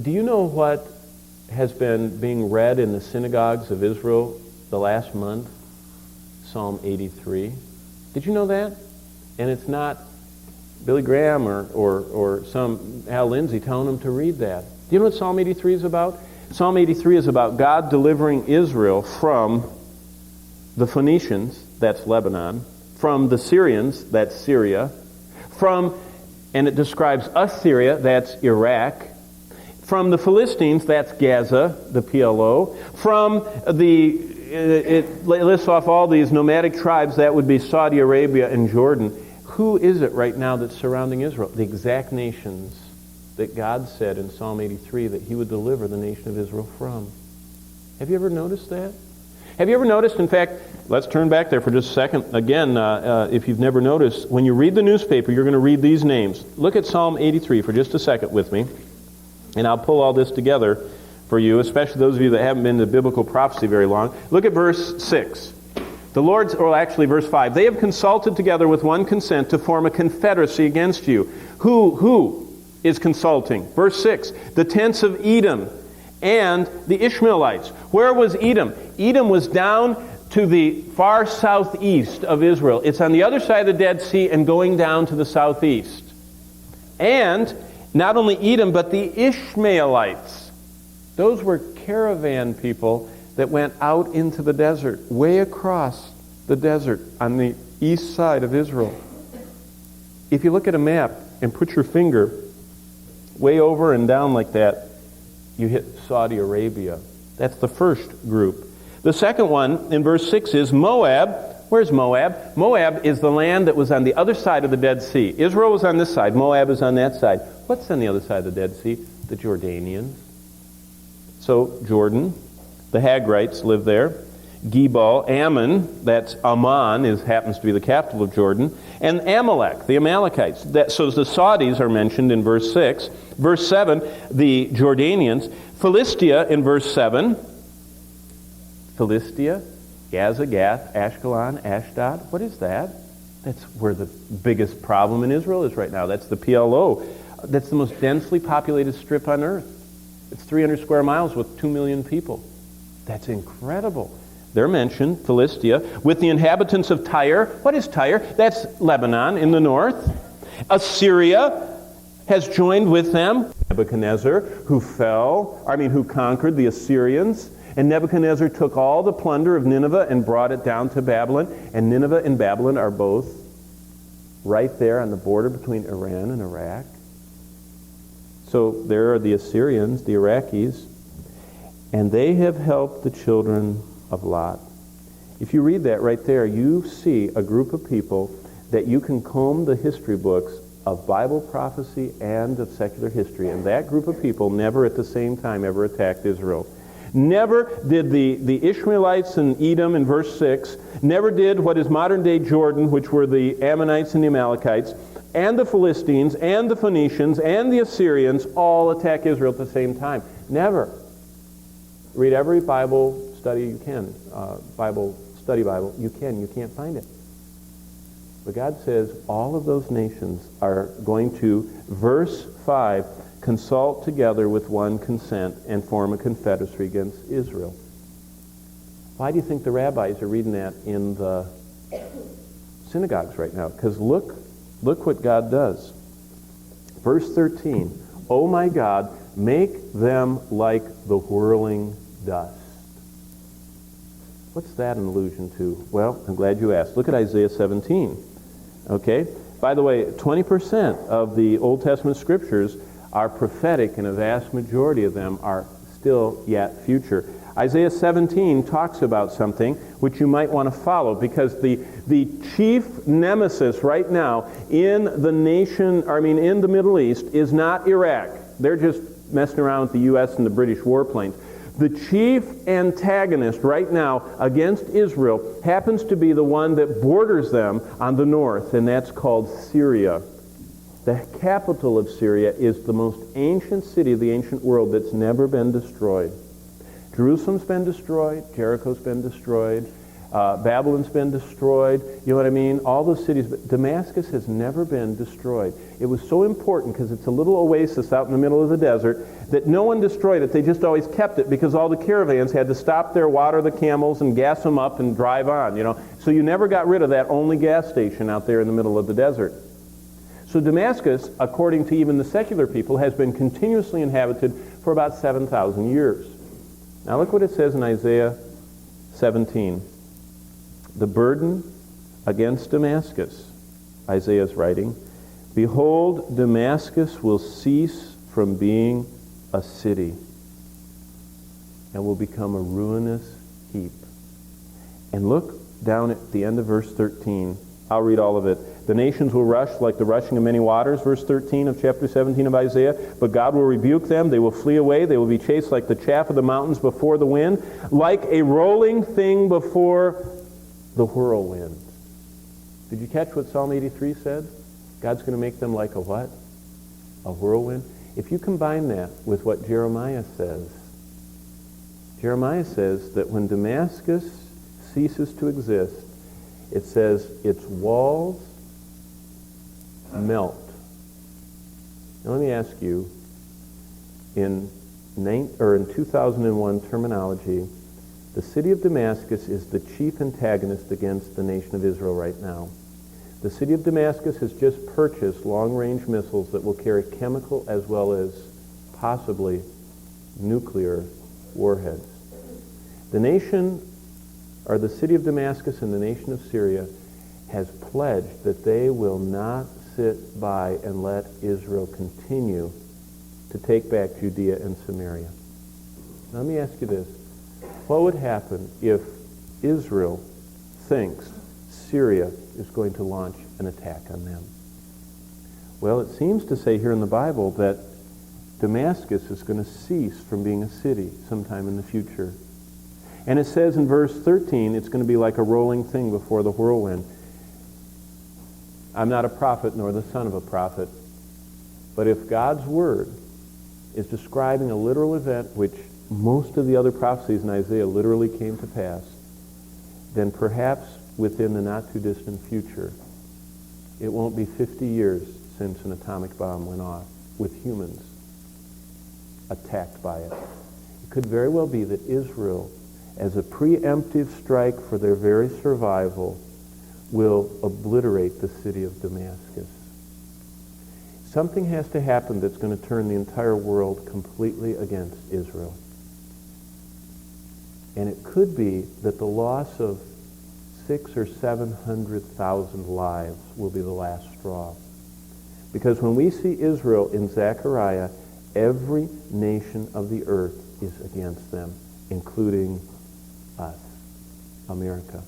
Do you know what has been being read in the synagogues of Israel the last month? Psalm 83. Did you know that? And it's not Billy Graham or some Al Lindsay telling them to read that. Do you know what Psalm 83 is about? Psalm 83 is about God delivering Israel from the Phoenicians, that's Lebanon, from the Syrians, that's Syria, and it describes Assyria, that's Iraq, from the Philistines, that's Gaza, the PLO, it lists off all these nomadic tribes, that would be Saudi Arabia and Jordan. Who is it right now that's surrounding Israel? The exact nations that God said in Psalm 83 that he would deliver the nation of Israel from. Have you ever noticed that? Have you ever noticed, in fact, let's turn back there for just a second. Again, if you've never noticed, when you read the newspaper, you're going to read these names. Look at Psalm 83 for just a second with me, and I'll pull all this together for you, especially those of you that haven't been to biblical prophecy very long. Look at verse 6. Verse 5. They have consulted together with one consent to form a confederacy against you. Who is consulting? Verse 6. The tents of Edom and the Ishmaelites. Where was Edom? Edom was down to the far southeast of Israel. It's on the other side of the Dead Sea and going down to the southeast. And not only Edom, but the Ishmaelites. Those were caravan people that went out into the desert, way across the desert on the east side of Israel. If you look at a map and put your finger way over and down like that, you hit Saudi Arabia. That's the first group. The second one in verse 6 is Moab. Where's Moab? Moab is the land that was on the other side of the Dead Sea. Israel was on this side. Moab is on that side. What's on the other side of the Dead Sea? The Jordanians. So Jordan, the Hagrites live there. Gebal, Ammon, that's Amman, happens to be the capital of Jordan. And Amalek, the Amalekites. So the Saudis are mentioned in verse 6. Verse 7, the Jordanians. Philistia in verse 7. Philistia, Gaza, Gath, Ashkelon, Ashdod. What is that? That's where the biggest problem in Israel is right now. That's the PLO. That's the most densely populated strip on earth. It's 300 square miles with 2 million people. That's incredible. They're mentioned, Philistia, with the inhabitants of Tyre. What is Tyre? That's Lebanon in the north. Assyria has joined with them. Nebuchadnezzar, who conquered the Assyrians. And Nebuchadnezzar took all the plunder of Nineveh and brought it down to Babylon. And Nineveh and Babylon are both right there on the border between Iran and Iraq. So there are the Assyrians, the Iraqis, and they have helped the children of Lot. If you read that right there, you see a group of people that you can comb the history books of Bible prophecy and of secular history, and that group of people never at the same time ever attacked Israel. Never did the Ishmaelites and Edom in verse 6, never did what is modern-day Jordan, which were the Ammonites and the Amalekites, and the Philistines, and the Phoenicians, and the Assyrians all attack Israel at the same time. Never. Read every Bible study you can. Bible. You can't find it. But God says all of those nations are going to, verse 5, consult together with one consent and form a confederacy against Israel. Why do you think the rabbis are reading that in the synagogues right now? Because look what God does. Verse 13, "O my God, make them like the whirling dust." What's that an allusion to? Well, I'm glad you asked. Look at Isaiah 17. Okay? By the way, 20% of the Old Testament scriptures are prophetic, and a vast majority of them are still yet future. Isaiah 17 talks about something which you might want to follow, because the chief nemesis right now in the in the Middle East is not Iraq. They're just messing around with the U.S. and the British warplanes. The chief antagonist right now against Israel happens to be the one that borders them on the north, and that's called Syria. The capital of Syria is the most ancient city of the ancient world that's never been destroyed. Jerusalem's been destroyed. Jericho's been destroyed. Babylon's been destroyed. You know what I mean? All those cities. But Damascus has never been destroyed. It was so important because it's a little oasis out in the middle of the desert that no one destroyed it. They just always kept it because all the caravans had to stop there, water the camels, and gas them up and drive on. So you never got rid of that only gas station out there in the middle of the desert. So Damascus, according to even the secular people, has been continuously inhabited for about 7,000 years. Now look what it says in Isaiah 17. The burden against Damascus, Isaiah's writing, behold, Damascus will cease from being a city and will become a ruinous heap. And look down at the end of verse 13. I'll read all of it. The nations will rush like the rushing of many waters, verse 13 of chapter 17 of Isaiah. But God will rebuke them. They will flee away. They will be chased like the chaff of the mountains before the wind, like a rolling thing before the whirlwind. Did you catch what Psalm 83 said? God's going to make them like a what? A whirlwind. If you combine that with what Jeremiah says that when Damascus ceases to exist, it says its walls melt. Now let me ask you, in 2001 terminology, the city of Damascus is the chief antagonist against the nation of Israel right now. The city of Damascus has just purchased long-range missiles that will carry chemical as well as possibly nuclear warheads. The city of Damascus and the nation of Syria has pledged that they will not sit by and let Israel continue to take back Judea and Samaria. Now, let me ask you this. What would happen if Israel thinks Syria is going to launch an attack on them? Well, it seems to say here in the Bible that Damascus is going to cease from being a city sometime in the future. And it says in verse 13, it's going to be like a rolling thing before the whirlwind. I'm not a prophet nor the son of a prophet, but if God's word is describing a literal event which most of the other prophecies in Isaiah literally came to pass, then perhaps within the not-too-distant future, it won't be 50 years since an atomic bomb went off with humans attacked by it. It could very well be that Israel, as a preemptive strike for their very survival, will obliterate the city of Damascus. Something has to happen that's going to turn the entire world completely against Israel. And it could be that the loss of 600,000 or 700,000 lives will be the last straw. Because when we see Israel in Zechariah, every nation of the earth is against them, including us, America.